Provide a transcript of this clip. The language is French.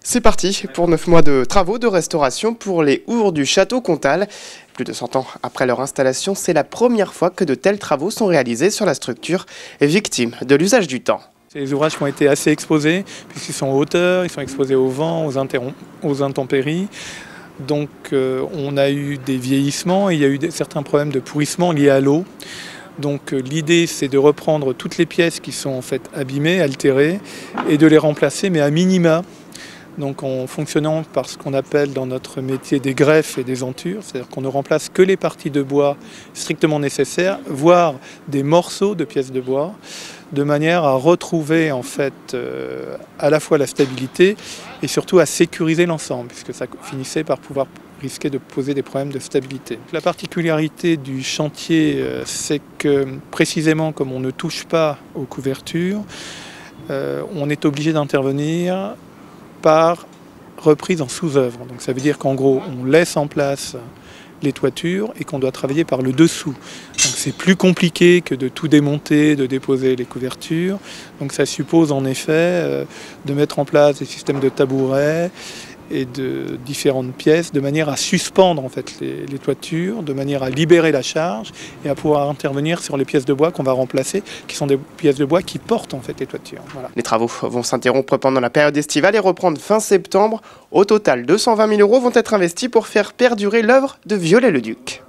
C'est parti pour 9 mois de travaux de restauration pour les Hours du Château Comtal. Plus de 100 ans après leur installation, c'est la première fois que de tels travaux sont réalisés sur la structure, victime de l'usage du temps. Les ouvrages qui ont été assez exposés, puisqu'ils sont en hauteur, ils sont exposés au vent, aux intempéries. Donc on a eu des vieillissements et il y a eu certains problèmes de pourrissement liés à l'eau. Donc l'idée, c'est de reprendre toutes les pièces qui sont en fait abîmées, altérées, et de les remplacer, mais à minima. Donc en fonctionnant par ce qu'on appelle dans notre métier des greffes et des entures, c'est-à-dire qu'on ne remplace que les parties de bois strictement nécessaires, voire des morceaux de pièces de bois, de manière à retrouver en fait à la fois la stabilité et surtout à sécuriser l'ensemble, puisque ça finissait par pouvoir risquer de poser des problèmes de stabilité. La particularité du chantier, c'est que précisément comme on ne touche pas aux couvertures, on est obligé d'intervenir par reprise en sous-œuvre. Donc ça veut dire qu'en gros, on laisse en place les toitures et qu'on doit travailler par le dessous. Donc c'est plus compliqué que de tout démonter, de déposer les couvertures. Donc ça suppose en effet de mettre en place des systèmes de tabourets et de différentes pièces de manière à suspendre en fait les toitures, de manière à libérer la charge et à pouvoir intervenir sur les pièces de bois qu'on va remplacer, qui sont des pièces de bois qui portent en fait les toitures. Voilà. Les travaux vont s'interrompre pendant la période estivale et reprendre fin septembre. Au total, 220 000 € vont être investis pour faire perdurer l'œuvre de Viollet-le-Duc.